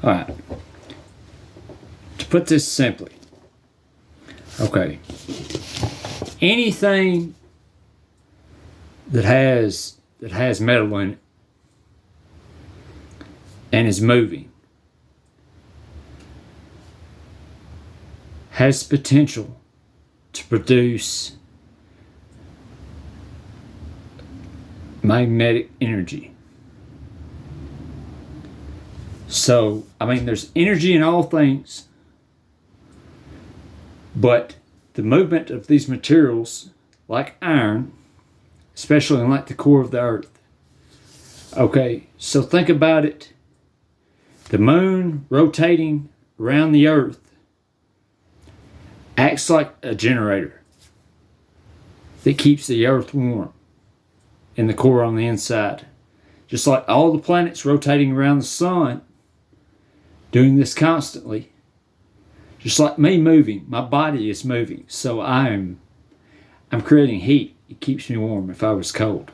All right. To put this simply, okay, anything that has metal in it and is moving has potential to produce magnetic energy. So, I mean, there's energy in all things, but the movement of these materials, like iron, especially in like the core of the earth. Okay, so think about it. The moon rotating around the earth acts like a generator that keeps the earth warm in the core on the inside. Just like all the planets rotating around the sun, doing this constantly. Just like me moving, my body is moving. So I'm creating heat. It keeps me warm if I was cold.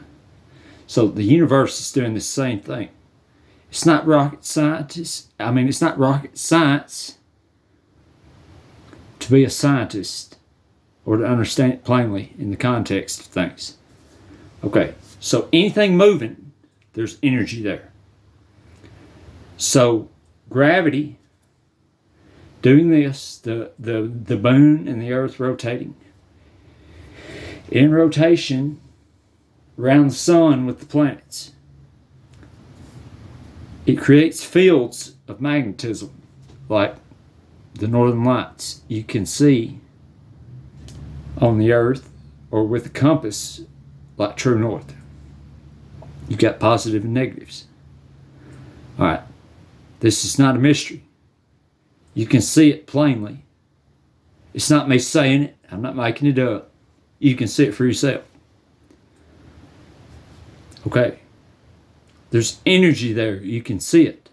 So the universe is doing the same thing. It's not rocket science. It's not rocket science to be a scientist or to understand it plainly in the context of things. Okay, so anything moving, there's energy there. So gravity doing this, the moon and the earth rotating in rotation around the sun with the planets, it creates fields of magnetism like the northern lights you can see on the earth, or with a compass like true north. You've got positive and negatives. All right, this is not a mystery. You can see it plainly. It's not me saying it. I'm not making it up. You can see it for yourself. Okay. There's energy there. You can see it.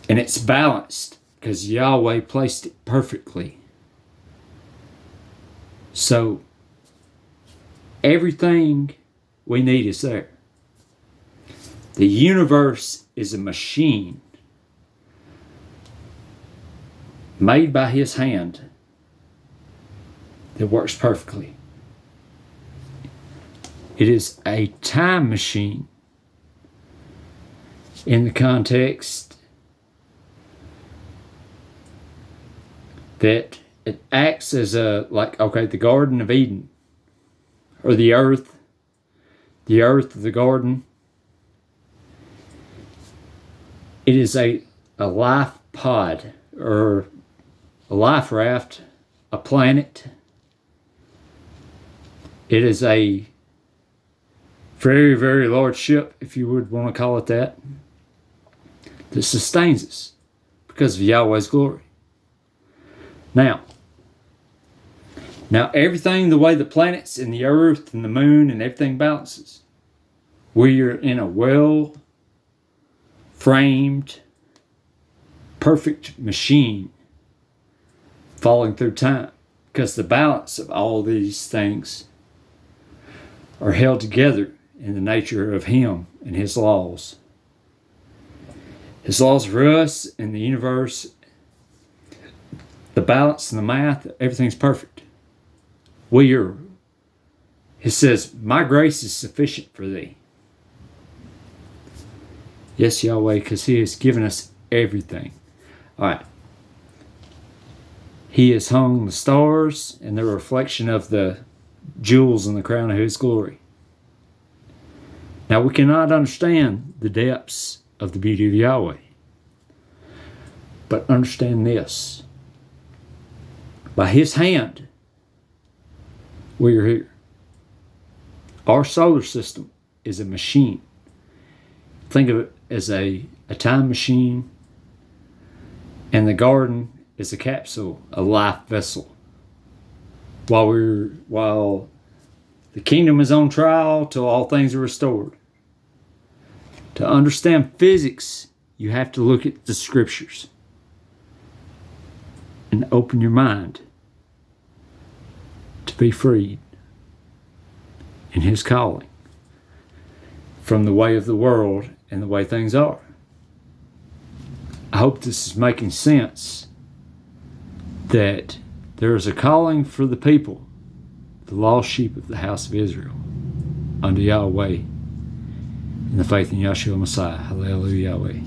And it's balanced because Yahweh placed it perfectly. So everything we need is there. The universe is a machine made by His hand that works perfectly. It is a time machine in the context that it acts as the Garden of Eden, or the earth of the garden. It is a life pod, or a life raft, a planet. It is a very, very large ship, if you would want to call it that sustains us because of Yahweh's glory. Now everything, the way the planets and the earth and the moon and everything balances, we are in a well-framed, perfect machine falling through time, because the balance of all these things are held together in the nature of Him and His laws. His laws for us in the universe, the balance and the math, everything's perfect. It says, my grace is sufficient for thee. Yes, Yahweh, because He has given us everything. All right. He has hung the stars and the reflection of the jewels in the crown of His glory. Now, we cannot understand the depths of the beauty of Yahweh, but understand this. By His hand, we are here. Our solar system is a machine. Think of it as a time machine, and the garden is a capsule, a life vessel. While the kingdom is on trial till all things are restored. To understand physics, you have to look at the scriptures and open your mind to be freed in His calling from the way of the world and the way things are. I hope this is making sense, that there is a calling for the people, the lost sheep of the house of Israel, unto Yahweh, in the faith in Yahshua Messiah. Hallelujah, Yahweh.